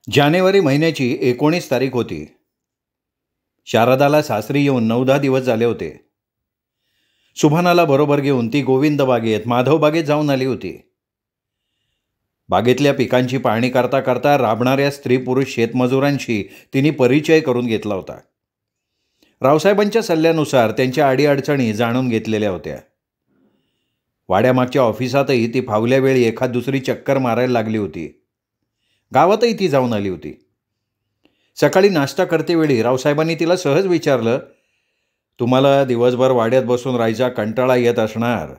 जानेवारी महिन्याची 19 तारीख होती. शारदाला सासरी येऊन 9-10 दिवस झाले होते. सुभानाला बरोबर घेऊन ती गोविंद बागेत, माधव बागेत जाऊन आली होती. बागेतल्या पिकांची पाहणी करता करता राबणाऱ्या स्त्री पुरुष शेतमजुरांशी तिने परिचय करून घेतला होता. रावसाहेबांच्या सल्ल्यानुसार त्यांच्या अडीअडचणी जाणून घेतलेल्या होत्या. वाड्यामागच्या ऑफिसातही ती फावल्या वेळी एखाद दुसरी चक्कर मारायला लागली होती. गावातही ती जाऊन आली होती. सकाळी नाश्ता करतेवेळी रावसाहेबांनी तिला सहज विचारलं, तुम्हाला दिवसभर वाड्यात बसून राहायचा कंटाळा येत असणार,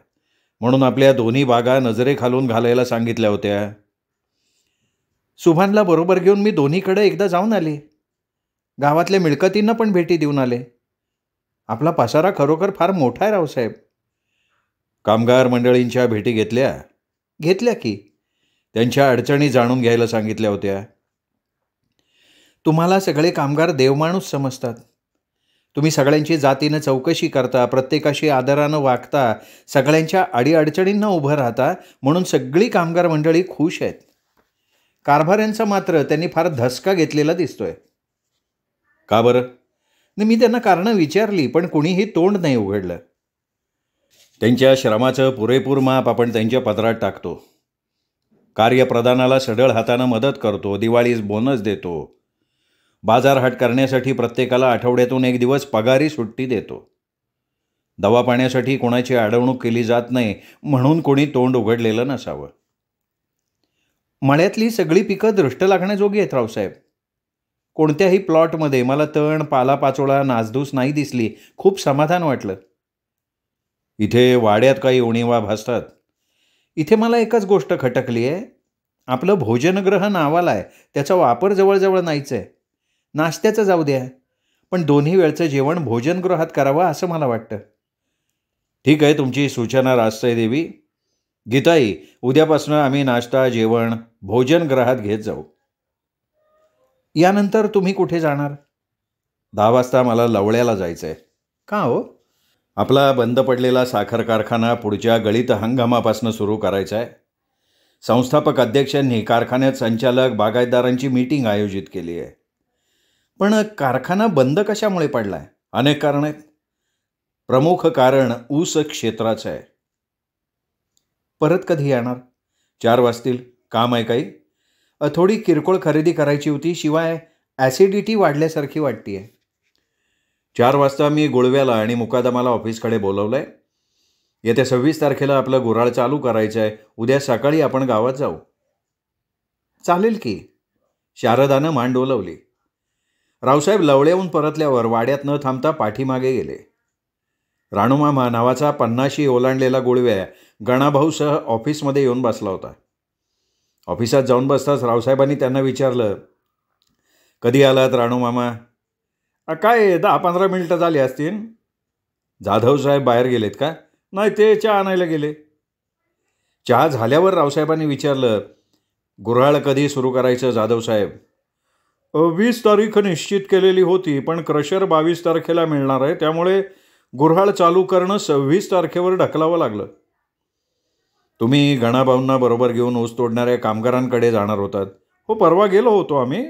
म्हणून आपल्या दोन्ही बागा नजरेखालून घालायला सांगितल्या होत्या. सुभानला बरोबर घेऊन मी दोन्हीकडे एकदा जाऊन आले. गावातल्या मिळकतींना पण भेटी देऊन आले. आपला पसारा खरोखर फार मोठा आहे रावसाहेब. कामगार मंडळींच्या भेटी घेतल्या की. त्यांच्या अडचणी जाणून घ्यायला सांगितल्या होत्या. तुम्हाला सगळे कामगार देवमाणूस समजतात. तुम्ही सगळ्यांची जातीनं चौकशी करता, प्रत्येकाशी आदरानं वागता, सगळ्यांच्या अडीअडचणींना उभं राहता, म्हणून सगळी कामगार मंडळी खुश आहेत. कारभाऱ्यांचा मात्र त्यांनी फार धसका घेतलेला दिसतोय. का बरं? मी त्यांना कारणं विचारली, पण कुणीही तोंड नाही उघडलं. त्यांच्या श्रमाचं पुरेपूर माप आपण त्यांच्या पदरात टाकतो. कार्यप्रदानाला सढळ हातानं मदत करतो, दिवाळीस बोनस देतो, बाजारहाट करण्यासाठी प्रत्येकाला आठवड्यातून 1 दिवस पगारी सुट्टी देतो. दवापाण्यासाठी कोणाची अडवणूक केली जात नाही, म्हणून कोणी तोंड उघडलेलं नसावं. मळ्यातली सगळी पिकं दृष्ट लागण्याजोगी आहेत रावसाहेब. कोणत्याही प्लॉटमध्ये मला तण, पालापाचोळा, नासधूस नाही दिसली. खूप समाधान वाटलं. इथे वाड्यात काही उणिवा भासतात. इथे मला एकच गोष्ट खटकली आहे. आपलं भोजनगृह नावाला आहे, त्याचा वापर जवळजवळ नाहीच आहे. नाश्त्याचं जाऊ द्या, पण दोन्ही वेळचं जेवण भोजनगृहात करावं असं मला वाटतं. ठीक आहे, तुमची सूचना रास्तय देवी. गीताई, उद्यापासून आम्ही नाश्ता, जेवण भोजनगृहात घेत जाऊ. यानंतर तुम्ही कुठे जाणार? 10 वाजता मला लवळ्याला जायचं आहे. का हो? आपला बंद पडलेला साखर कारखाना पुढच्या गळीत हंगामापासून सुरू करायचा आहे. संस्थापक अध्यक्षांनी कारखान्यात संचालक, बागायतदारांची मीटिंग आयोजित केली आहे. पण कारखाना बंद कशामुळे पडला आहे? अनेक कारणं आहेत. प्रमुख कारण ऊस क्षेत्राचं आहे. परत कधी येणार? 4 वाजतील. काम आहे काही? थोडी किरकोळ खरेदी करायची होती. शिवाय ॲसिडिटी वाढल्यासारखी वाटते. 4 वाजता मी गुळव्याला आणि मुकादमाला ऑफिसकडे बोलवलं आहे. येत्या 26 तारखेला आपलं गुऱ्हाळ चालू करायचं आहे. उद्या सकाळी आपण गावात जाऊ. चालेल की. शारदानं मान डोलवली. रावसाहेब लवळ्याहून परतल्यावर वाड्यात न थांबता पाठीमागे गेले. राणूमामा नावाचा 50शी ओलांडलेला गुळव्या गणाभाऊसह ऑफिसमध्ये येऊन बसला होता. ऑफिसात जाऊन बसताच रावसाहेबांनी त्यांना विचारलं, कधी आलात राणूमामा? काय 10-15 मिनिटं झाली असतील. जाधव साहेब बाहेर गेलेत का? नाही, ते चहा आणायला गेले. चहा झाल्यावर रावसाहेबांनी विचारलं, गुऱ्हाळ कधी सुरू करायचं जाधव साहेब? 20 तारीख निश्चित केलेली होती, पण क्रशर 22 तारखेला मिळणार आहे, त्यामुळे गुऱ्हाळ चालू करणं 26 तारखेवर ढकलावं लागलं. तुम्ही गणाभाऊंना बरोबर घेऊन ऊस तोडणाऱ्या कामगारांकडे जाणार होतात? हो, परवा गेलो होतो आम्ही.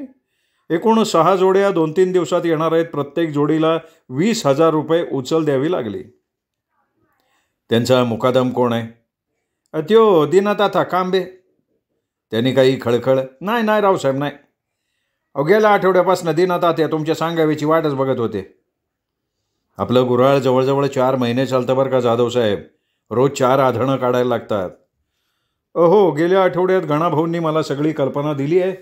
एकूण 6 जोड्या 2-3 दिवसात येणार आहेत. प्रत्येक जोडीला 20,000 रुपये उचल द्यावी लागली. त्यांचा मुकादम कोण आहे? त्यो दिनाता कांबे. त्यांनी काही खळखळ? नाही रावसाहेब, नाही. गेल्या आठवड्यापासून दिनातात्या तुमच्या सांगाव्याची वाटच बघत होते. आपलं गुऱ्हाळ जवळजवळ 4 महिने चालतं बरं का जाधव साहेब. रोज 4 आधणं काढायला लागतात. हो, गेल्या आठवड्यात गणाभाऊंनी मला सगळी कल्पना दिली आहे.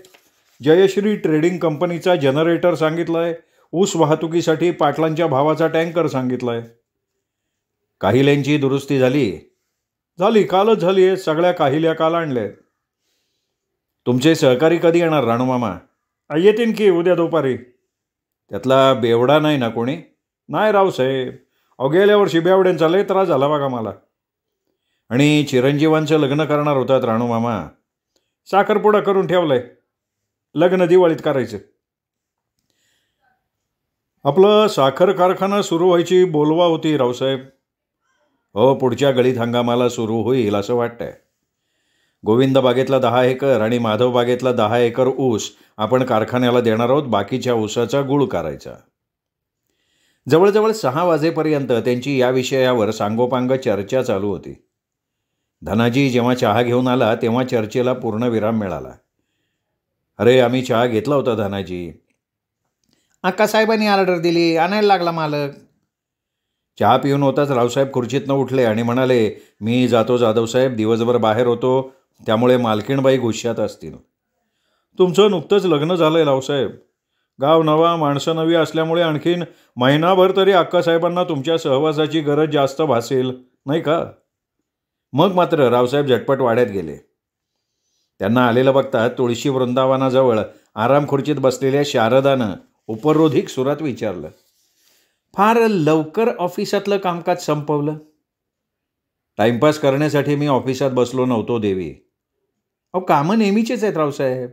जयश्री ट्रेडिंग कंपनीचा जनरेटर सांगितला आहे. ऊस वाहतुकीसाठी पाटलांच्या भावाचा टँकर सांगितला आहे. काहिल्यांची दुरुस्ती झाली? कालच झाली आहे. सगळ्या काहिल्या काल आणल्या. तुमचे सहकारी कधी येणार राणूमामा? येतील की उद्या दुपारी. त्यातला बेवडा नाही ना कोणी? नाही रावसाहेब, गेल्या वर्षी बेवड्यांचा लय त्रास झाला बघा मला. आणि चिरंजीवांचं लग्न करणार होतात राणूमामा. साखरपुडा करून ठेवलाय. लग्न दिवाळीत करायचं. आपलं साखर कारखाना सुरू व्हायची बोलवा होती रावसाहेब. हो, पुढच्या गळीत हंगामाला सुरू होईल असं वाटतंय. गोविंद बागेतला 10 एकर आणि माधव बागेतला 10 एकर ऊस आपण कारखान्याला देणार आहोत. बाकीच्या ऊसाचा गूळ करायचा. जवळजवळ 6 वाजेपर्यंत त्यांची या विषयावर सांगोपांग चर्चा चालू होती. धनाजी जेव्हा चहा घेऊन आला तेव्हा चर्चेला पूर्ण विराम मिळाला. अरे, आम्ही चहा घेतला होता धनाजी. अक्कासाहेबांनी ऑर्डर दिली, आणायला लागला मालक. चहा पिऊन होताच रावसाहेब खुर्चीतनं उठले आणि म्हणाले, मी जातो जाधवसाहेब, दिवसभर बाहेर होतो, त्यामुळे मालकीणबाई गुस्स्यात असतील. तुमचं नुकतंच लग्न झालंय रावसाहेब. गाव नवा, माणसं नवी असल्यामुळे आणखीन महिनाभर तरी अक्कासाहेबांना तुमच्या सहवासाची गरज जास्त भासेल, नाही का? मग मात्र रावसाहेब झटपट वाड्यात गेले. त्यांना आलेलं बघता तुळशी वृंदावनाजवळ आराम खुर्चीत बसलेल्या शारदानं उपरोधिक सुरात विचारलं, फार लवकर ऑफिसातलं कामकाज संपवलं? टाइमपास करण्यासाठी मी ऑफिसात बसलो नव्हतो देवी. अहो, कामं नेहमीचेच आहेत रावसाहेब.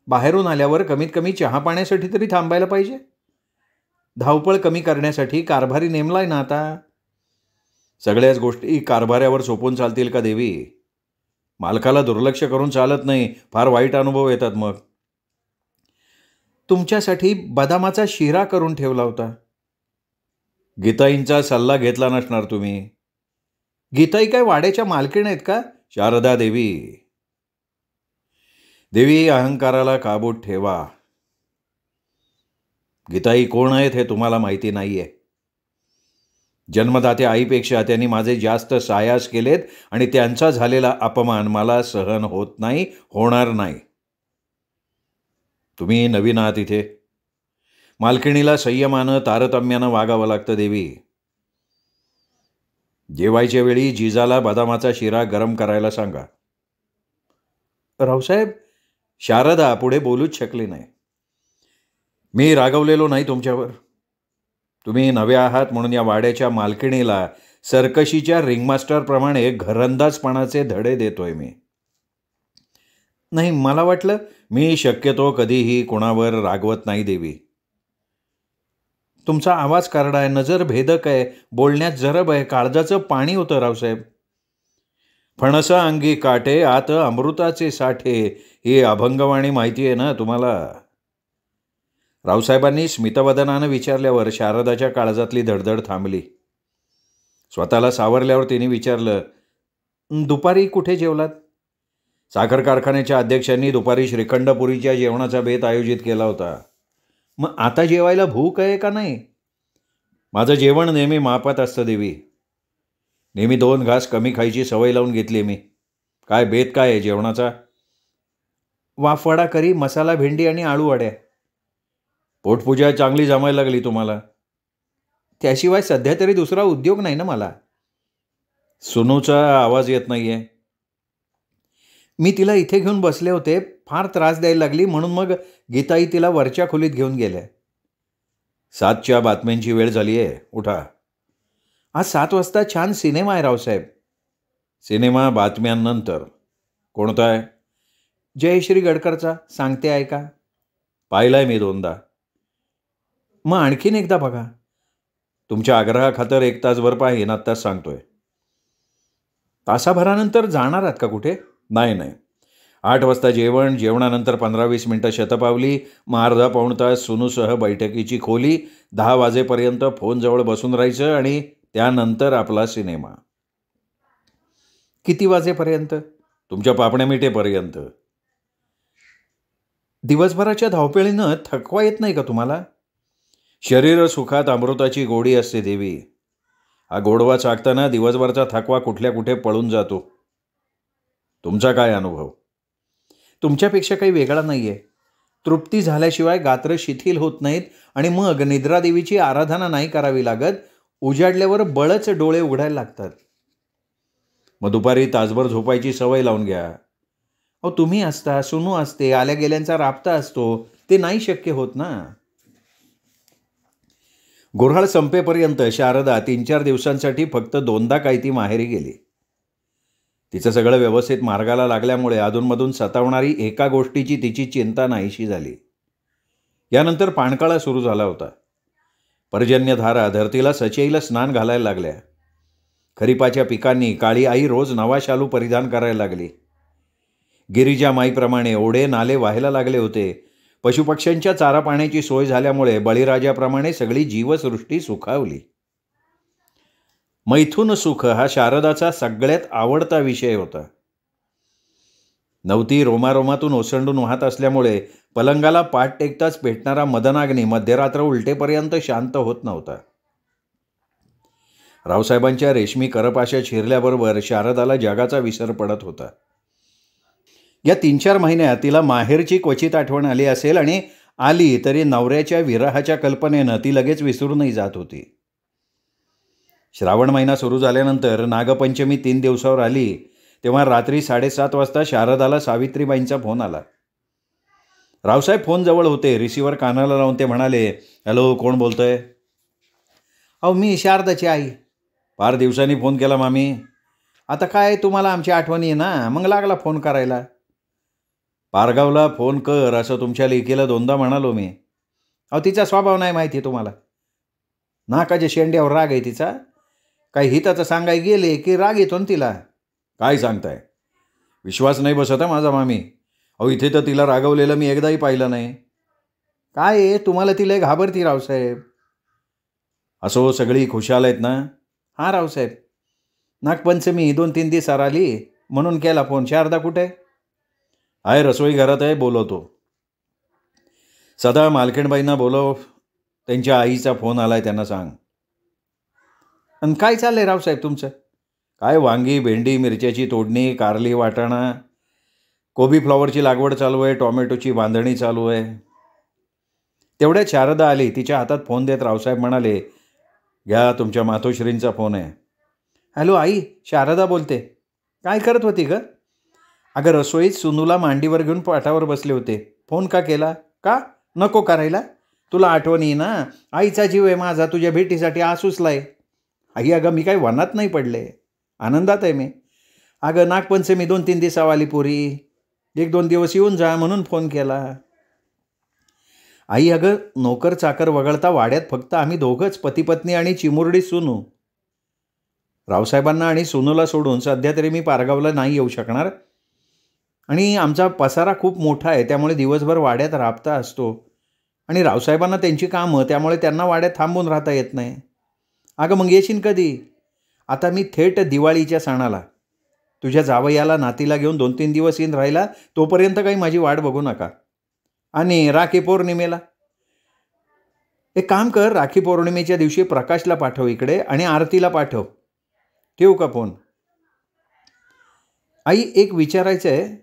बाहेरून आल्यावर कमीत कमी चहा पाण्यासाठी तरी थांबायला पाहिजे. धावपळ कमी करण्यासाठी कारभारी नेमलाय ना आता. सगळ्याच गोष्टी कारभाऱ्यावर सोपून चालतील का देवी? मालकाला दुर्लक्ष करून चालत नाही, फार वाईट अनुभव येतात मग. तुमच्यासाठी बदामाचा शिरा करून ठेवला होता. गीताईंचा सल्ला घेतला नसणार तुम्ही. गीताई काय वाड्याच्या मालकीण आहेत का? शारदा देवी. देवी, अहंकाराला काबूत ठेवा. गीताई कोण आहेत हे तुम्हाला माहिती नाहीये. जन्मदात्या आईपेक्षा त्यांनी माझे जास्त सायास केलेत आणि त्यांचा झालेला अपमान मला सहन होत नाही, होणार नाही. तुम्ही नवीन आहात इथे. मालकिणीला संयमानं तारतम्यानं वागावं लागतं देवी. जेवायच्या वेळी जिजाला बदामाचा शिरा गरम करायला सांगा. रावसाहेब, शारदा पुढे बोलूच शकली नाही. मी रागवलेलो नाही तुमच्यावर. तुम्ही नवे आहात म्हणून या वाड्याच्या मालकिणीला सर्कशीच्या रिंगमास्टरप्रमाणे घरंदाजपणाचे धडे देतोय मी. नाही, मला वाटलं. मी शक्यतो कधीही कोणावर रागवत नाही देवी. तुमचा आवाज कारडा आहे, नजर भेदक आहे, बोलण्यात जरब आहे, काळजाचं पाणी होतं रावसाहेब. फणसा अंगी काटे, आत अमृताचे साठे, ही अभंगवाणी माहिती आहे ना तुम्हाला? रावसाहेबांनी स्मितवदनानं विचारल्यावर शारदाच्या काळजातली धडधड थांबली. स्वतःला सावरल्यावर तिने विचारलं, दुपारी कुठे जेवलात? साखर कारखान्याच्या अध्यक्षांनी दुपारी श्रीखंडपुरीच्या जेवणाचा बेत आयोजित केला होता. मग आता जेवायला भूक आहे का नाही? माझं जेवण नेहमी मापात असतं देवी. नेहमी 2 घास कमी खायची सवय लावून घेतली मी. काय बेत काय आहे जेवणाचा? वाफवडा करी, मसाला भेंडी आणि आळू वड्या. पोटपूजा चांगली जमायला लागली तुम्हाला. त्याशिवाय सध्या तरी दुसरा उद्योग नाही ना मला. सुनूचा आवाज येत नाहीये. मी तिला इथे घेऊन बसले होते, फार त्रास द्यायला लागली म्हणून मग गीताई तिला वरच्या खोलीत घेऊन गेल्या. 7च्या बातम्यांची वेळ झाली आहे, उठा. आज 7 वाजता छान सिनेमा आहे रावसाहेब. सिनेमा बातम्यांनंतर? कोणता आहे? जयश्री गडकरचा, सांगते ऐका. पाहिलाय मी 2दा. मग आणखीन एकदा बघा. तुमच्या आग्रहाखातर 1 तासभर पाहीन, आत्ताच सांगतोय. तासाभरानंतर जाणार आहात का कुठे? नाही. 8 वाजता जेवण, जेवणानंतर 15-20 मिनटं शतपावली, मग अर्धा पाऊण तास सुनूसह बैठकीची खोली, 10 वाजेपर्यंत फोनजवळ बसून राहायचं आणि त्यानंतर आपला सिनेमा. किती वाजेपर्यंत? तुमच्या पापण्या मिटेपर्यंत. दिवसभराच्या धावपळीनं थकवा येत नाही का तुम्हाला? शरीर सुखात अमृताची गोडी असते देवी. हा गोडवा चाकताना दिवसभरचा थकवा कुठल्या कुठे पळून जातो. तुमचा काय अनुभव? तुमच्यापेक्षा काही वेगळा नाही आहे. तृप्ती झाल्याशिवाय गात्र शिथिल होत नाहीत आणि मग निद्रादेवीची आराधना नाही करावी लागत. उजाडल्यावर बळच डोळे उघडायला लागतात. मग दुपारी तासभर झोपायची सवय लावून घ्या. अहो, तुम्ही असता, सुनू असते, आल्या गेल्यांचा राबता असतो, ते नाही शक्य होत ना. गुऱ्हाळ संपेपर्यंत शारदा 3-4 दिवसांसाठी फक्त 2दा काही ती माहेरी गेली. तिचं सगळं व्यवस्थित मार्गाला लागल्यामुळे अधूनमधून सतावणारी एका गोष्टीची तिची चिंता नाहीशी झाली. यानंतर पाणकाळा सुरू झाला होता. पर्जन्यधारा धरतीला सचईला स्नान घालायला लागल्या. खरीपाच्या पिकांनी काळी आई रोज नवा शालू परिधान करायला लागली. गिरिजा माईप्रमाणे ओढे नाले व्हायला लागले होते. पशुपक्ष्यांच्या चारा पाण्याची सोय झाल्यामुळे बळीराजाप्रमाणे सगळी जीवसृष्टी सुखावली. मैथुन सुख हा शारदाचा सगळ्यात आवडता विषय होता. नवती रोमारोमातून ओसंडून वाहत असल्यामुळे पलंगाला पाठ टेकताच पेटणारा मदनाग्नी मध्यरात्र उलटेपर्यंत शांत होत नव्हता. रावसाहेबांच्या रेशमी करपाशा शिरल्याबरोबर शारदाला जगाचा विसर पडत होता. या 3-4 महिन्यात तिला माहेरची क्वचित आठवण आली असेल आणि आली तरी नवऱ्याच्या विरहाच्या कल्पनेनं ती लगेच विसरूनही जात होती. श्रावण महिना सुरू झाल्यानंतर नागपंचमी 3 दिवसावर आली तेव्हा रात्री 7:30 वाजता शारदाला सावित्रीबाईंचा फोन आला. रावसाहेब फोन जवळ होते. रिसिव्हर कानाला लावून ते म्हणाले, हॅलो, कोण बोलतंय? अहो, मी शारदाची आई. फार दिवसांनी फोन केला मामी. आता काय, तुम्हाला आमची आठवण आहे ना, मग लागला फोन करायला. पारगावला फोन कर असं तुमच्या लेकीला 2दा म्हणालो मी. अहो, तिचा स्वभाव नाही माहिती तुम्हाला. नाकाच्या शेंड्यावर राग आहे तिचा. काही हिताचं सांगाय गेले की राग येतो ना तिला. काय सांगताय? विश्वास नाही बसत आहे माझा मामी. अहो, इथे तर तिला रागवलेलं मी एकदाही पाहिलं नाही. काय आहे, तुम्हाला तिला घाबरती रावसाहेब. असो, सगळी खुशाल आहेत ना? हां रावसाहेब, नागपंचमी 2-3 दिवसावर आली म्हणून केला फोन. शारदा कुठे आहे? रसोई घरात आहे, बोलवतो. सदा मालकीणबाईंना बोलव, त्यांच्या आईचा फोन आलाय त्यांना सांग. आणि काय चाललंय रावसाहेब तुमचं? काय वांगी, भेंडी, मिरच्याची तोडणी, कारली, वाटाणा, कोबी फ्लॉवरची लागवड चालू आहे, टोमॅटोची बांधणी चालू आहे. तेवढ्यात शारदा आली. तिच्या हातात फोन देत रावसाहेब म्हणाले, घ्या, तुमच्या मातोश्रींचा फोन आहे. हॅलो आई, शारदा बोलते. काय करत होती ग? अगं, रसोईत सुनूला मांडीवर घेऊन पाठावर बसले होते. फोन का केला? का नको करायला? तुला आठवण येई ना, आईचा जीव आहे माझा तुझ्या भेटीसाठी आसूसलाय. आई, अगं मी काही वनात नाही पडले, आनंदात आहे मी. अगं, नागपंचमी 2-3 दिवसावर आली पोरी, 1-2 दिवस येऊन जा म्हणून फोन केला. आई, अगं नोकर चाकर वगळता वाड्यात फक्त आम्ही दोघंच, पतीपत्नी आणि चिमुरडी सुनू. रावसाहेबांना आणि सुनूला सोडून सध्या तरी मी पारगावला नाही येऊ शकणार आणि आमचा पसारा खूप मोठा आहे, त्यामुळे दिवसभर वाड्यात राबता असतो आणि रावसाहेबांना त्यांची कामं, त्यामुळे त्यांना वाड्यात थांबून राहता येत नाही. अगं मग येशील कधी? आता मी थेट दिवाळीच्या सणाला. तुझ्या जावयाला नातीला घेऊन 2-3 दिवस येऊन राहिला, तोपर्यंत काही माझी वाट बघू नका. आणि राखी पौर्णिमेला एक काम कर, राखी पौर्णिमेच्या दिवशी प्रकाशला पाठव इकडे आणि आरतीला पाठव. ठेवू का फोन? आई, एक विचारायचं आहे.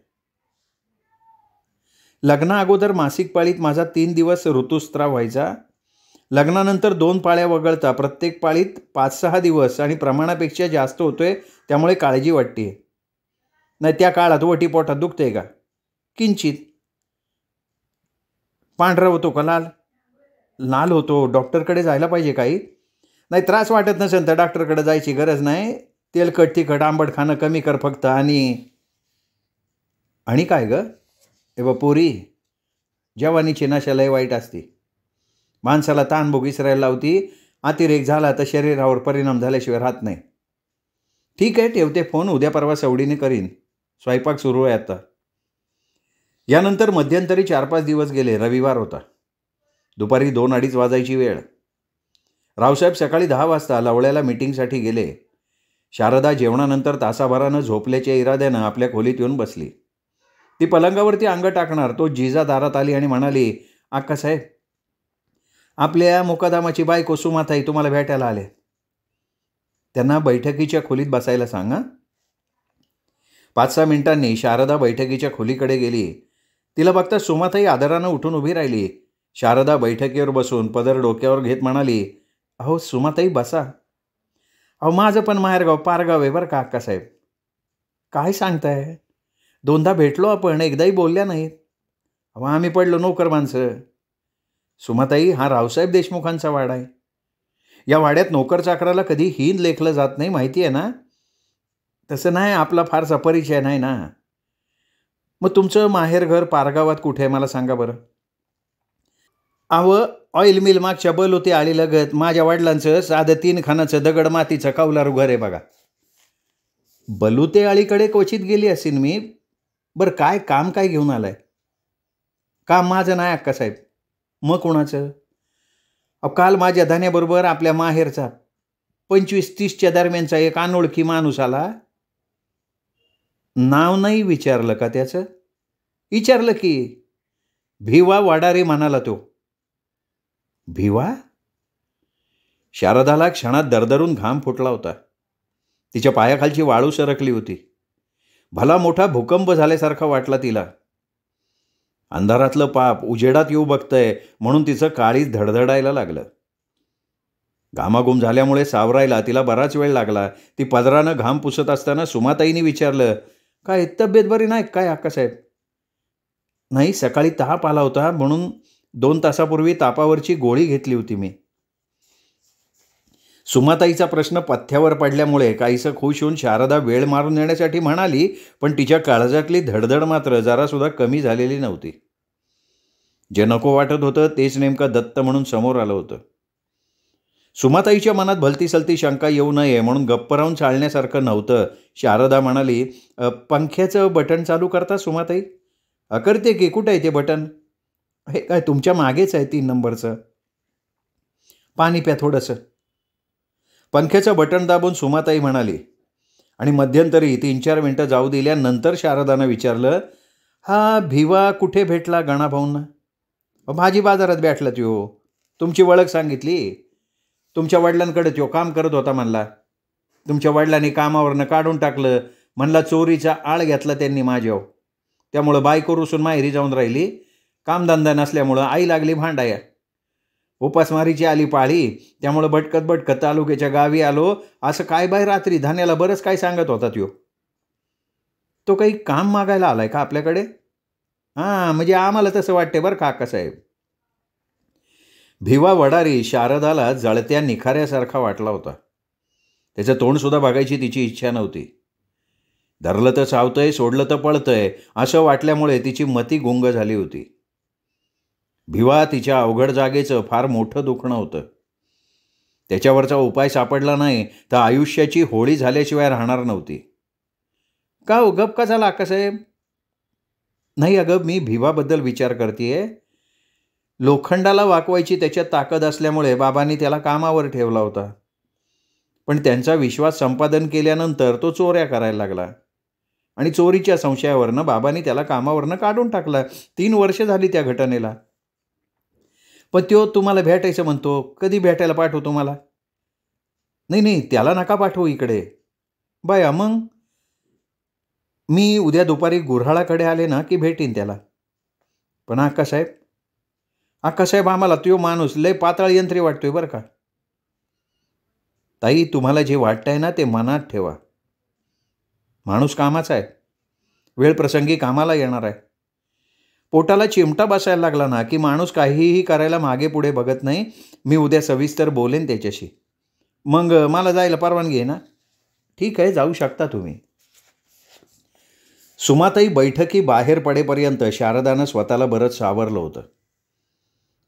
लग्ना अगोदर मासिक पाळीत माझा 3 दिवस ऋतुस्त्राव व्हायचा. लग्नानंतर 2 पाळ्या वगळता प्रत्येक पाळीत 5-6 दिवस आणि प्रमाणापेक्षा जास्त होतोय, त्यामुळे काळजी वाटते. नाही, त्या काळात वटी पोटात दुखते का? किंचित. पांढरा होतो का लाल? लाल होतो. डॉक्टरकडे जायला पाहिजे काही? नाही, त्रास वाटत नसेल तर डॉक्टरकडे जायची गरज नाही. तेलकट तिखट आंबट खाणं कमी कर फक्त. आणि काय ग? पोरी, जवानीची नशा लय वाईट असते. माणसाला ताणभोग विसरायला लावती. अतिरेक झाला तर शरीरावर परिणाम झाल्याशिवाय राहत नाही. ठीक आहे, ठेवते फोन. उद्या परवा सवडीने करीन. स्वयंपाक सुरू आहे आता. यानंतर मध्यंतरी 4-5 दिवस गेले. रविवार होता. दुपारी 2-2:30 वाजायची वेळ. रावसाहेब सकाळी 10 वाजता लवळ्याला मीटिंगसाठी गेले. शारदा जेवणानंतर तासाभरानं झोपल्याच्या इराद्यानं आपल्या खोलीत येऊन बसली. ती पलंगावरती अंग टाकणार तो जिजा दारात आली आणि म्हणाली, अक्कासाहेब, आपल्या मुकादमाची बायको सुमाताई तुम्हाला भेटायला आले. त्यांना बैठकीच्या खोलीत बसायला सांगा. 5-6 मिनिटांनी शारदा बैठकीच्या खोलीकडे गेली. तिला बघता सुमाताई आदरानं उठून उभी राहिली. शारदा बैठकीवर बसून पदर डोक्यावर घेत म्हणाली, अहो सुमाताई बसा. अहो, माझं पण माहेरगाव पारगाव आहे बरं का अक्कासाहेब. काय सांगताय? 2दा भेटलो आपण, एकदाही बोलल्या नाहीत. अहो, आम्ही पडलो नोकर माणसं. सुमाताई, हा रावसाहेब देशमुखांचा वाडा आहे. या वाड्यात नोकर चाकराला कधी हीन लेखलं जात नाही, माहिती आहे ना? तसं नाही, आपला फारसा परिचय नाही ना. मग तुमचं माहेरघर पारगावात कुठे आहे मला सांगा बरं. अहो, ऑइल मिल मागच्या बलोते आली लगत माझ्या वडिलांचं साधं 3 खानाचं दगड मातीचं कौलारू घर आहे बघा. बलुते आळीकडे क्वचित गेली असेल मी, बरं काय काम काय घेऊन आलाय? काम माझं नाही अक्कासाहेब. मग कोणाचं? अहो काल माझ्या धन्याबरोबर आपल्या माहेरचा 25-30च्या दरम्यानचा एक अनोळखी माणूस आला. नाव नाही विचारलं का त्याचं? विचारलं की. भिवा वडारे म्हणाला तो. भिवा? शारदाला क्षणात दरदरून घाम फुटला होता. तिच्या पायाखालची वाळू सरकली होती. भला मोठा भूकंप झाल्यासारखा वाटला तिला. अंधारातलं पाप उजेडात येऊ बघतंय म्हणून तिचं काळीज धडधडायला लागलं. घामाघूम झाल्यामुळे सावरायला तिला बराच वेळ लागला. ती पदरानं घाम पुसत असताना सुमाताईने विचारलं, काय तब्येत बरी नाही काय अक्कासाहेब? नाही, सकाळी ताप आला होता म्हणून 2 तासापूर्वी तापावरची गोळी घेतली होती मी. सुमाताईचा प्रश्न पथ्यावर पडल्यामुळे काहीसं खुश होऊन शारदा वेळ मारून नेण्यासाठी म्हणाली, पण तिच्या काळजातली धडधड मात्र जरासुद्धा कमी झालेली नव्हती. जे नको वाटत होतं तेच नेमकं दत्त म्हणून समोर आलं होतं. सुमाताईच्या मनात भलतीसलती शंका येऊ नये म्हणून गप्प राहून चालण्यासारखं नव्हतं. शारदा म्हणाली, पंख्याचं बटन चालू करता सुमाताई? करते की. कुठं आहे ते बटन? हे काय तुमच्या मागेच आहे 3 नंबरचं. पाणी प्या थोडंसं. पंख्याचं बटन दाबून सुमाताई म्हणाली आणि मध्यंतरी 3-4 मिनटं जाऊ दिल्यानंतर शारदानं विचारलं, हा भिवा कुठे भेटला गणाभाऊंना? भाजी बाजारात भेटला त्यो. तुमची ओळख सांगितली. तुमच्या वडिलांकडे त्यो काम करत होता म्हणला. तुमच्या वडिलांनी कामावरनं काढून टाकलं म्हणला. चोरीचा आळ घेतला त्यांनी माझ्यावर. त्यामुळं बायको रुसून माहेरी जाऊन राहिली. कामधंदा नसल्यामुळं आई लागली भांडाया. उपासमारीची आली पाळी. त्यामुळं भटकत भटकत तालुक्याच्या गावी आलो. असं काय बाय रात्री धान्याला बरंच काय सांगत होता त्यो. तो काही काम मागायला आलाय का आपल्याकडे? हां, म्हणजे आम्हाला तसं वाटते बरं का अक्कासाहेब. भिवा वडारी शारदाला जळत्या निखाऱ्यासारखा वाटला होता. त्याचं तोंडसुद्धा बघायची तिची इच्छा नव्हती. धरलं तर चावतंय, सोडलं तर पळतंय असं वाटल्यामुळे तिची मती गुंग झाली होती. भिवा तिच्या अवघड जागेचं फार मोठं दुखणं होतं. त्याच्यावरचा उपाय सापडला नाही तर आयुष्याची होळी झाल्याशिवाय राहणार नव्हती. का हो गप का झाला अक्कासाहेब? नाही अगं, मी भिवाबद्दल विचार करतेय. लोखंडाला वाकवायची त्याच्यात ताकद असल्यामुळे बाबांनी त्याला कामावर ठेवला होता. पण त्यांचा विश्वास संपादन केल्यानंतर तो चोऱ्या करायला लागला आणि चोरीच्या संशयावरनं बाबांनी त्याला कामावरनं काढून टाकला. 3 वर्ष झाली त्या घटनेला. पण तो तुम्हाला भेटायचं म्हणतो. कधी भेटायला पाठवू तुम्हाला? नाही, त्याला नका पाठवू इकडे. बाया मग मी उद्या दुपारी गुऱ्हाळाकडे आले ना की भेटीन त्याला. पण अक्कासाहेब आम्हाला तो माणूस लय पाताळ यंत्री वाटतोय बरं का. ताई, तुम्हाला जे वाटतंय ना ते मनात ठेवा. माणूस कामाचा आहे. वेळ प्रसंगी कामाला येणार आहे. पोटाला चिमटा बसायला लागला ना की माणूस काहीही करायला मागे पुढे बघत नाही. मी उद्या सविस्तर बोलेन त्याच्याशी. मग मला जायला परवानगी आहे ना? ठीक आहे, जाऊ शकता तुम्ही. सुमाताई बैठकी बाहेर पडेपर्यंत शारदानं स्वतःला बरंच सावरलं होतं.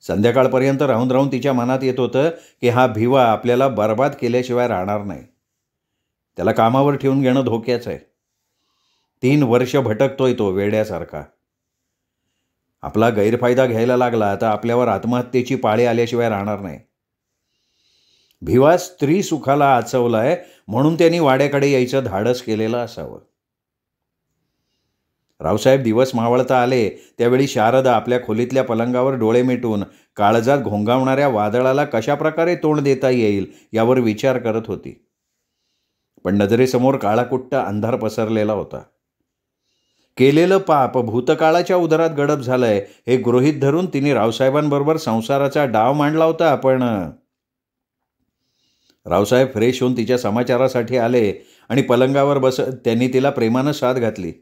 संध्याकाळपर्यंत राहून राहून तिच्या मनात येत होतं की हा भिवा आपल्याला बर्बाद केल्याशिवाय राहणार नाही. त्याला कामावर ठेवून घेणं धोक्याचं आहे. 3 वर्ष भटकतोय तो वेड्यासारखा. आपला गैरफायदा घ्यायला लागला तर आपल्यावर आत्महत्येची पाळी आल्याशिवाय राहणार नाही. भिवा स्त्री सुखाला आचवलाय म्हणून त्यांनी वाड्याकडे यायचं धाडस केलेलं असावं. रावसाहेब दिवस मावळता आले त्यावेळी शारदा आपल्या खोलीतल्या पलंगावर डोळे मिटून काळजात घोंगावणाऱ्या वादळाला कशाप्रकारे तोंड देता येईल यावर विचार करत होती. पण नजरेसमोर काळाकुट्ट अंधार पसरलेला होता. केलेलं पाप भूतकाळाच्या उदरात गडप झालंय हे गृहीत धरून तिने रावसाहेबांबरोबर संसाराचा डाव मांडला होता. पण रावसाहेब फ्रेश होऊन तिच्या समाचारासाठी आले आणि पलंगावर बसत त्यांनी तिला प्रेमानं साथ घातली.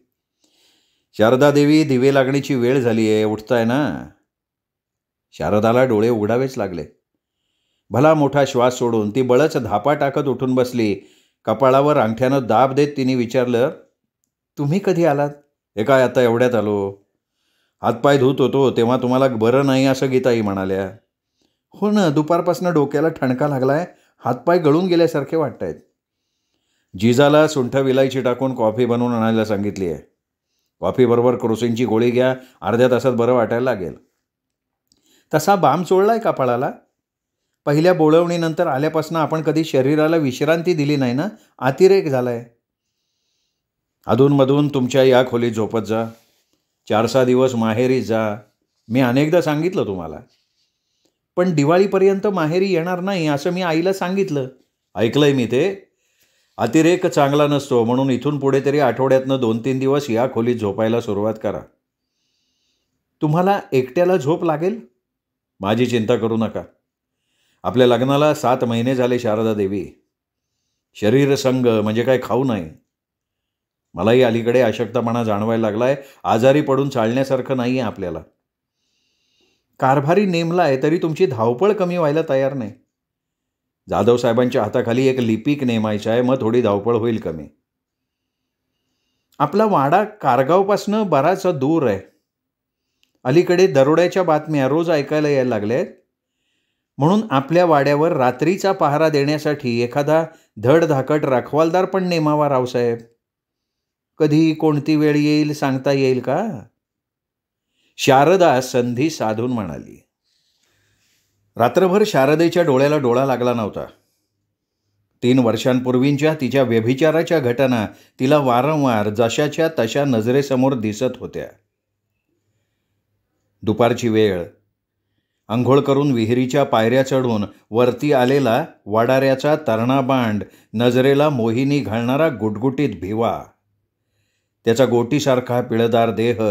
शारदा देवी, दिवे लागण्याची वेळ झाली आहे, उठताय ना? शारदाला डोळे उघडावेच लागले. भला मोठा श्वास सोडून ती बळच धापा टाकत उठून बसली. कपाळावर अंगठ्यानं दाब देत तिने विचारलं, तुम्ही कधी आलात? हे काय आता एवढ्यात आलो. हातपाय धुत होतो तेव्हा तुम्हाला बरं नाही असं गीताई म्हणाल्या. हो ना, दुपारपासून डोक्याला ठणका लागलाय. हातपाय गळून गेल्यासारखे वाटत आहेत. जिजाला सुंठ विलायची टाकून कॉफी बनवून आणायला सांगितली आहे. कॉफीबरोबर क्रोसिनची गोळी घ्या, अर्ध्या तासात बरं वाटायला लागेल. तसा बाम चोळलाय कपाळाला? पहिल्या बोळवणीनंतर आल्यापासून आपण कधी शरीराला विश्रांती दिली नाही ना, अतिरेक झालाय. अधूनमधून तुमच्या या खोलीत झोपत जा. 4-6 दिवस माहेरी जा. मी अनेकदा सांगितलं तुम्हाला. पण दिवाळीपर्यंत माहेरी येणार नाही असं मी आईला सांगितलं. ऐकलंय मी ते. अतिरेक चांगला नसतो, म्हणून इथून पुढे तरी आठवड्यातनं 2-3 दिवस या खोलीत झोपायला सुरुवात करा. तुम्हाला एकट्याला झोप लागेल? माझी चिंता करू नका. आपल्या लग्नाला 7 महिने झाले शारदा देवी. शरीरसंग म्हणजे काय खाऊ नाही. मलाही अलीकडे अशक्तपणा जाणवायला लागलाय. आजारी पडून चालण्यासारखं नाही आहे आपल्याला. कारभारी नेमलाय तरी तुमची धावपळ कमी व्हायला तयार नाही. जाधव साहेबांच्या हाताखाली एक लिपिक नेमायचं आहे, मग थोडी धावपळ होईल कमी. आपला वाडा कारगावपासनं बराच दूर आहे. अलीकडे दरोड्याच्या बातम्या रोज ऐकायला यायला लागल्यात. म्हणून आपल्या वाड्यावर रात्रीचा पहारा देण्यासाठी एखादा धडधाकट रखवालदार पण नेमावा रावसाहेब. कधी कोणती वेळ येईल सांगता येईल का? शारदा संधी साधून म्हणाली. रात्रभर शारदेच्या डोळ्याला डोळा लागला नव्हता. 3 वर्षांपूर्वींच्या तिच्या व्यभिचाराच्या घटना तिला वारंवार जशाच्या तशा नजरेसमोर दिसत होत्या. दुपारची वेळ. अंघोळ करून विहिरीच्या पायऱ्या चढून वरती आलेला वडाऱ्याचा तरणा बांड, नजरेला मोहिनी घालणारा गुटगुटीत भिवा, त्याचा गोटीसारखा पिळदार देह,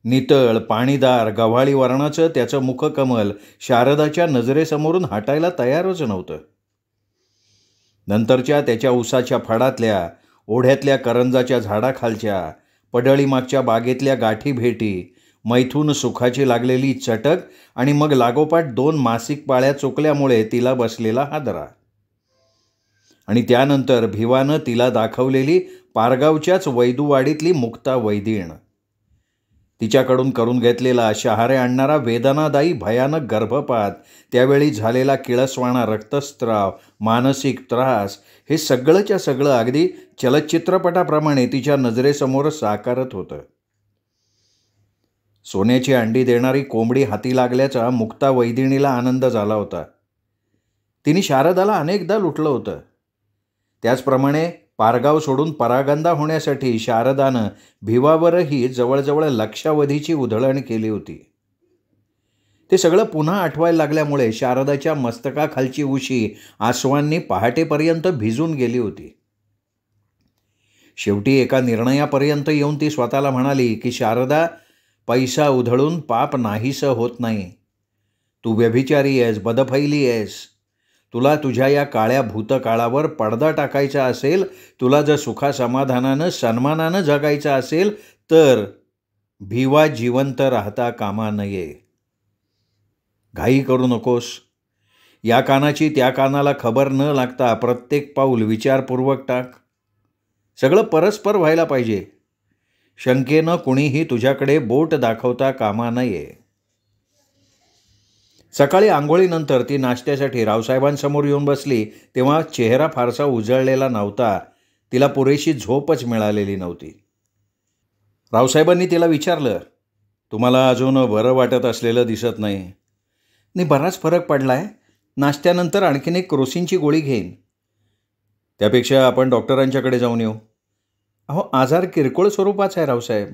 नितळ पाणीदार गव्हाळी वर्णाचं त्याचं मुखकमल शारदाच्या नजरेसमोरून हटायला तयारच नव्हतं. नंतरच्या त्याच्या उसाच्या फडातल्या, ओढ्यातल्या करंजाच्या झाडाखालच्या, पडळीमागच्या बागेतल्या गाठी भेटी, मैथून सुखाची लागलेली चटक आणि मग लागोपाठ 2 मासिक पाळ्या चुकल्यामुळे तिला बसलेला हादरा. आणि त्यानंतर भिवानं तिला दाखवलेली पारगावच्याच वैदूवाडीतली मुक्ता वैदिण. तिच्याकडून करून घेतलेला शहारे आणणारा वेदनादायी भयानक गर्भपात, त्यावेळी झालेला किळसवाणा रक्तस्त्राव, मानसिक त्रास, हे सगळंच्या सगळं अगदी चलचित्रपटाप्रमाणे तिच्या नजरेसमोर साकारत होतं. सोन्याची अंडी देणारी कोंबडी हाती लागल्याचा मुक्ता वैदिणीला आनंद झाला होता. तिने शारदाला अनेकदा लुटलं होतं. त्याचप्रमाणे पारगाव सोडून परागंदा होण्यासाठी शारदानं भिवावरही जवळजवळ लक्षावधीची उधळण केली होती. ते सगळं पुन्हा आठवायला लागल्यामुळे शारदाच्या मस्तकाखालची उशी आसवांनी पहाटेपर्यंत भिजून गेली होती. शेवटी एका निर्णयापर्यंत येऊन ती स्वतःला म्हणाली की शारदा, पैसा उधळून पाप नाहीसं होत नाही. तू व्यभिचारी आहेस, बदफैली आहेस. तुला तुझ्या या काळ्या भूतकाळावर पडदा टाकायचा असेल, तुला जर सुखासमाधानानं सन्मानानं जगायचं असेल तर भिवा जिवंत राहता कामा नये. घाई करू नकोस. या कानाची त्या कानाला खबर न लागता प्रत्येक पाऊल विचारपूर्वक टाक. सगळं परस्पर व्हायला पाहिजे. शंकेनं कुणीही तुझ्याकडे बोट दाखवता कामा नये. सकाळी आंघोळीनंतर ती नाश्त्यासाठी रावसाहेबांसमोर येऊन बसली तेव्हा चेहरा फारसा उजळलेला नव्हता. तिला पुरेशी झोपच मिळालेली नव्हती. रावसाहेबांनी तिला विचारलं, तुम्हाला अजून बरं वाटत असलेलं दिसत नाही. नाही, बराच फरक पडलाय. नाश्त्यानंतर आणखीन एक क्रोसिनची गोळी घेईन. त्यापेक्षा आपण डॉक्टरांच्याकडे जाऊन येऊ. अहो, आजार किरकोळ स्वरूपाचा आहे रावसाहेब.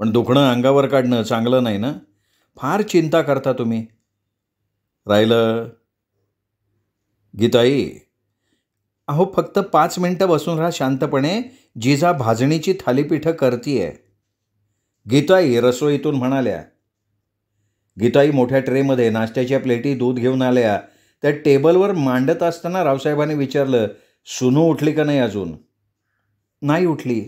पण दुखणं अंगावर काढणं चांगलं नाही ना. फार चिंता करता तुम्ही. राहिलं गीताई, अहो फक्त 5 मिनटं बसून राहा शांतपणे. जिजा भाजणीची थालीपीठं करतीये. गीताई रसोईतून म्हणाल्या. गीताई मोठ्या ट्रेमध्ये नाश्त्याच्या प्लेटी दूध घेऊन आल्या. त्या टेबलवर मांडत असताना रावसाहेबांनी विचारलं, सुनू उठली का नाही अजून? नाही उठली.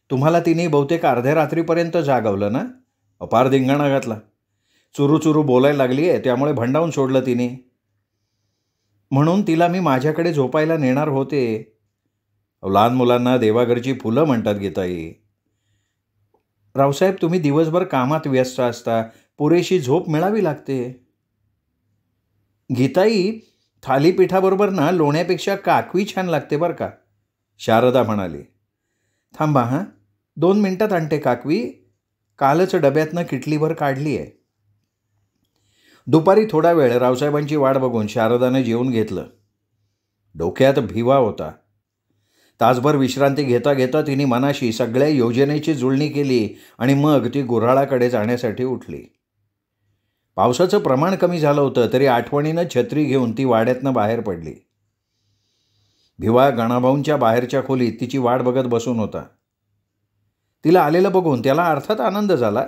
तुम्हाला तिने बहुतेक अर्ध्या रात्रीपर्यंत जागवलं ना? अपार धिंगाणा घातला. चुरू बोलायला लागली आहे, त्यामुळे भंडावून सोडलं तिने. म्हणून तिला मी माझ्याकडे झोपायला नेणार होते. लहान मुलांना देवाघरची फुलं म्हणतात गीताई. रावसाहेब, तुम्ही दिवसभर कामात व्यस्त असता. पुरेशी झोप मिळावी लागते. गीताई, थालीपीठाबरोबर ना लोण्यापेक्षा काकवी छान लागते बरं का, शारदा म्हणाली. थांबा हां, 2 मिनिटात आणते काकवी. कालच डब्यातनं किटलीभर काढली आहे. दुपारी थोडा वेळ रावसाहेबांची वाट बघून शारदाने जेवून घेतलं. डोक्यात भिवा होता. तासभर विश्रांती घेता घेता तिने मनाशी सगळ्या योजनेची जुळणी केली आणि मग ती गुऱ्हाळाकडे जाण्यासाठी उठली. पावसाचं प्रमाण कमी झालं होतं तरी आठवणीनं छत्री घेऊन ती वाड्यातनं बाहेर पडली. भिवा गणाभाऊंच्या बाहेरच्या खोलीत तिची वाट बघत बसून होता. तिला आलेलं बघून त्याला अर्थात आनंद झाला.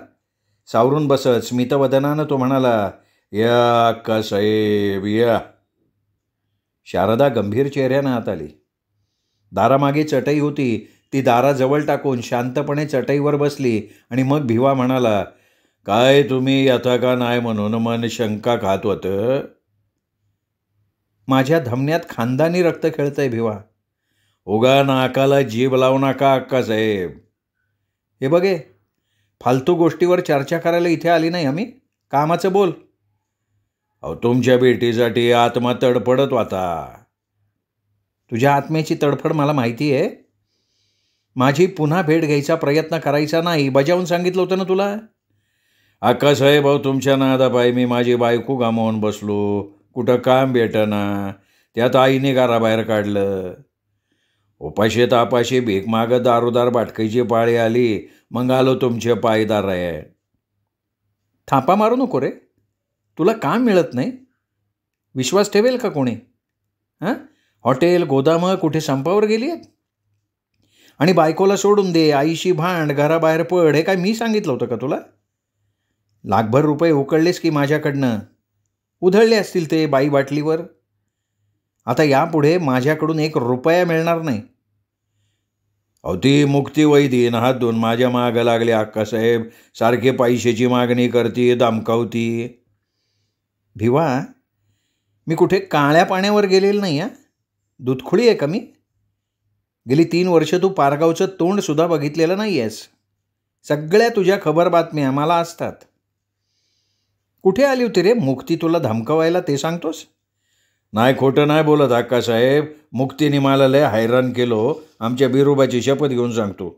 सावरून बसत स्मितवदनानं तो म्हणाला, या अक्का साहेब या. शारदा गंभीर चेहऱ्यानं आत आली. दारामागे चटई होती, ती दाराजवळ टाकून शांतपणे चटईवर बसली आणि मग भिवा म्हणाला, काय तुम्ही येता का नाही म्हणून मन शंका खात होतं. माझ्या धमन्यात खानदानी रक्त खेळतंय भिवा. उगा नाकाला जीभ लावू नका अक्का साहेब. हे बघे, फालतू गोष्टीवर चर्चा करायला इथे आली नाही आम्ही. कामाचं बोल. अहो, तुमच्या भेटीसाठी आत्मा तडफडत होता. तुझ्या आत्म्याची तडफड मला माहिती आहे. माझी पुन्हा भेट घ्यायचा प्रयत्न करायचा नाही, बजावून सांगितलं होतं ना तुला. अक्का साहेब, अहो तुमच्या नादापायी मी माझी बायको गमावून बसलो. कुठं काम भेटना, त्यात आईने घराबाहेर काढलं. उपाशी तापाशी भीक मागत दारोदार भाटकायची पाळी आली. मग आलो तुमचे पायदार आहे. थापा मारू नको रे. तुला काम मिळत नाही. विश्वास ठेवेल का कोणी? हां, हॉटेल गोदामं कुठे संपावर गेली आहेत? आणि बायकोला सोडून दे, आईशी भांड, घराबाहेर पड, हे काय मी सांगितलं होतं का तुला? लाखभर रुपये उकळलेस की माझ्याकडनं. उधळले असतील ते बाई बाटलीवर. आता यापुढे माझ्याकडून 1 रुपया मिळणार नाही. अहो, ती मुक्ती वैदीन हात धुवून माझ्या मागं लागली अक्कासाहेब. सारखे पैशाची मागणी करती, धमकावती. भिवा, मी कुठे काळ्या पाण्यावर गेलेलं नाही. दूधखुळी आहे का मी? गेली 3 वर्ष तू पारगावचं तोंडसुद्धा बघितलेलं नाही आहेस. सगळ्या तुझ्या खबर बातम्या मला असतात. कुठे आली होती रे मुक्ती तुला धमकावायला, ते सांगतोस? नाही, खोटं नाही बोलत अक्कासाहेब. मुक्तीने मला लय हैराण केलो. आमच्या बिरोबाची शपथ घेऊन सांगतो.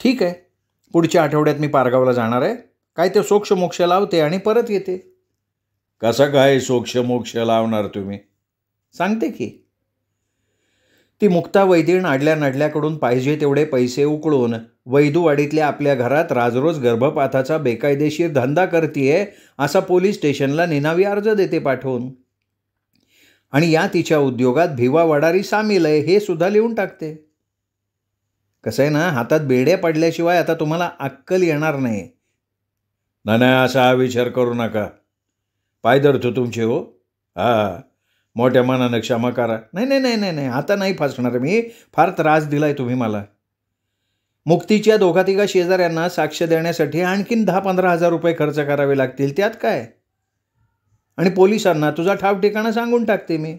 ठीक आहे, पुढच्या आठवड्यात मी पारगावला जाणार आहे. काय ते सोक्षमोक्ष लावते आणि परत येते. कसं काय सोक्षमोक्ष लावणार तुम्ही? सांगते की. ती मुक्ता वैदीण आडल्या नडल्याकडून पाहिजे तेवढे पैसे उकळून वैदूवाडीतल्या आपल्या घरात राजरोज गर्भपाताचा बेकायदेशीर धंदा करतीये असा पोलीस स्टेशनला निनावी अर्ज देते पाठवून. आणि या तिच्या उद्योगात भिवा वडारी सामील आहे हे सुद्धा लिहून टाकते. कसं आहे ना, हातात बेड्या पडल्याशिवाय आता तुम्हाला अक्कल येणार नाही. नाही, असा विचार करू नका. पाय धरतो तुमचे हो. हां, मोठ्या मनानं क्षमा करा. नाही, आता नाही फसणार मी. फार त्रास दिलाय तुम्ही मला. मुक्तीच्या 2-3 शेजाऱ्यांना साक्ष देण्यासाठी आणखीन 10-15 हजार रुपये खर्च करावे लागतील. त्यात काय? आणि पोलिसांना तुझा ठाव ठिकाणा सांगून टाकते मी.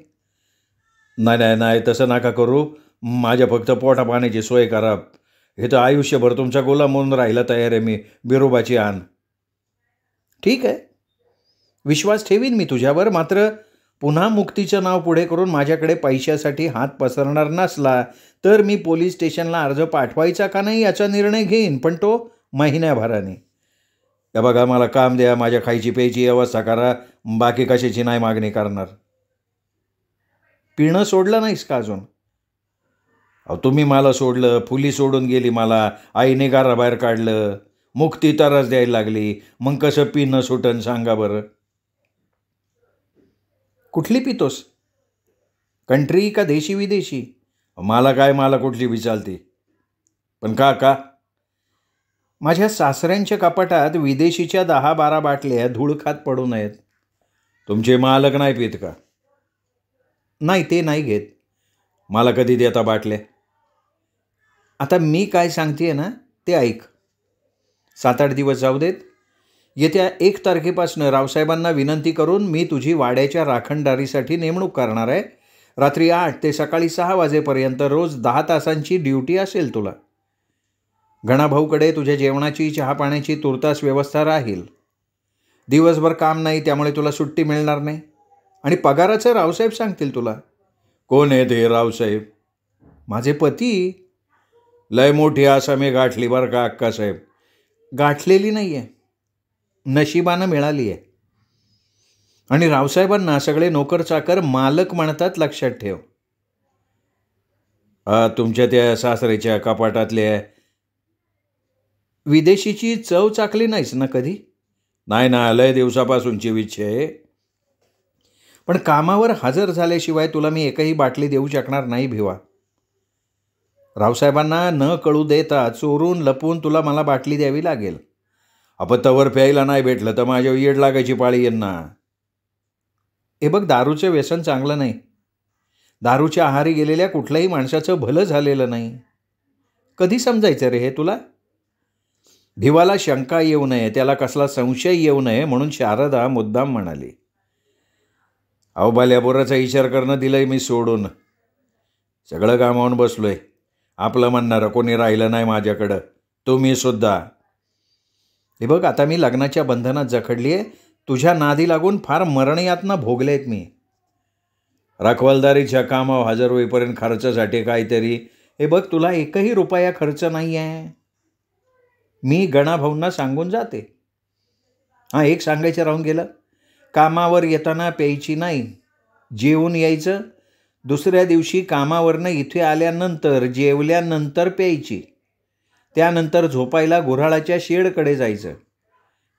नाही, तसं नका करू. माझ्या फक्त पोटा पाण्याची सोय करा. हे तर आयुष्यभर तुमचा गुलाम म्हणून राहायला तयार आहे मी. बिरोबाची आण. ठीक आहे, विश्वास ठेवीन मी तुझ्यावर. मात्र पुन्हा मुक्तीचं नाव पुढे करून माझ्याकडे पैशासाठी हात पसरणार नसला तर मी पोलीस स्टेशनला अर्ज पाठवायचा का नाही याचा निर्णय घेईन, पण तो महिन्याभराने. या बघा, मला काम द्या, माझ्या खायची प्यायची व्यवस्था करा. बाकी कशाची नाही मागणी करणार. पिणं सोडलं नाहीस का अजून? अहो, तुम्ही मला सोडलं, फुली सोडून गेली मला, आईने घराबाहेर काढलं, मुक्ती तरच द्यायला लागली. मग कसं पिणं सुटन सांगा बरं? कुठली पितोस? कंट्री का देशी विदेशी? मला काय, मला कुठली बी चालती. पण का माझ्या सासऱ्यांच्या कपाटात विदेशीच्या 10-12 बाटल्या धूळ खात पडू नयेत. तुमचे मालक नाही पित का? नाही, ते नाही घेत. मला कधी देता बाटल्या? आता मी काय सांगते ना ते ऐक. 7-8 दिवस जाऊ देत. येत्या 1 तारखेपासून रावसाहेबांना विनंती करून मी तुझी वाड्याच्या राखणदारीसाठी नेमणूक करणार आहे. रात्री 8 ते सकाळी 6 वाजेपर्यंत रोज 10 तासांची ड्युटी असेल तुला. गणाभाऊकडे तुझ्या जेवणाची, चहा पाण्याची तुर्तास व्यवस्था राहील. दिवसभर काम नाही, त्यामुळे तुला सुट्टी मिळणार नाही. आणि पगाराचं रावसाहेब सांगतील तुला. कोण आहे ते रावसाहेब? माझे पती. लय मोठी आसामी गाठली बरं का अक्कासाहेब. गाठलेली नाही आहे, नशिबानं मिळाली आहे. आणि रावसाहेबांना सगळे नोकर चाकर मालक म्हणतात, लक्षात ठेव. तुमच्या त्या सासरेच्या कपाटातल्या विदेशीची चव चाकली नाहीस ना कधी? नाही ना, लय दिवसापासूनची इच्छा आहे. पण कामावर हजर झाल्याशिवाय तुला मी एकही बाटली देऊ शकणार नाही भिवा. रावसाहेबांना न कळू देता चोरून लपून तुला मला बाटली द्यावी लागेल. आपण तवर प्यायला नाही भेटलं तर माझ्या येड लागायची पाळी यांना. हे बघ, दारूचं व्यसन चांगलं नाही. दारूच्या आहारी गेलेल्या कुठल्याही माणसाचं भलं झालेलं नाही. कधी समजायचं रे हे तुला? भिवाला शंका येऊ नये, त्याला कसला संशय येऊ नये म्हणून शारदा मुद्दाम म्हणाली. अहो बाल्यापोराचा विचार करणं दिलंय मी सोडून. सगळं कामावून बसलोय. आपलं म्हणणारं कोणी राहिलं नाही माझ्याकडं, तुम्ही सुद्धा. हे बघ, आता मी लग्नाच्या बंधनात जखडली आहे. तुझ्या नादी लागून फार मरणयातना भोगलेत मी. रखवालदारीच्या कामावर हजर होईपर्यंत खर्चासाठी काहीतरी. हे बघ, तुला एकही रुपया खर्च नाही आहे. मी गणाभाऊंना सांगून जाते. एक सांगायचं राहून गेलं. कामावर येताना प्यायची नाही, जेवून यायचं. दुसऱ्या दिवशी कामावरनं इथे आल्यानंतर जेवल्यानंतर प्यायची. त्यानंतर झोपायला गुऱ्हाळाच्या शेडकडे जायचं.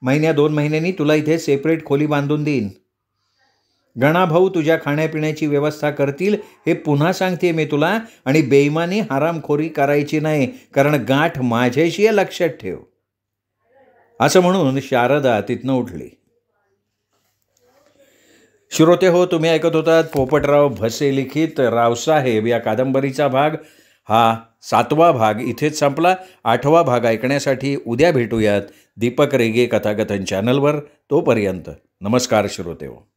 1-2 महिन्यांनी तुला इथे सेपरेट खोली बांधून देईन. गणाभाऊ तुझ्या खाण्यापिण्याची व्यवस्था करतील, हे पुन्हा सांगते मी तुला. आणि बेईमानी हरामखोरी करायची नाही, कारण गाठ माझ्याशी आहे, लक्षात ठेव. असं म्हणून शारदा तिथनं उठली. श्रोते हो, तुम्ही ऐकत होतात पोपटराव भसे लिखित रावसाहेब या कादंबरीचा भाग. हा 7वा भाग इथेच संपला. 8वा भाग ऐकण्यासाठी उद्या भेटूयात दीपक रेगे कथाकथन चॅनलवर. तोपर्यंत नमस्कार श्रोते हो.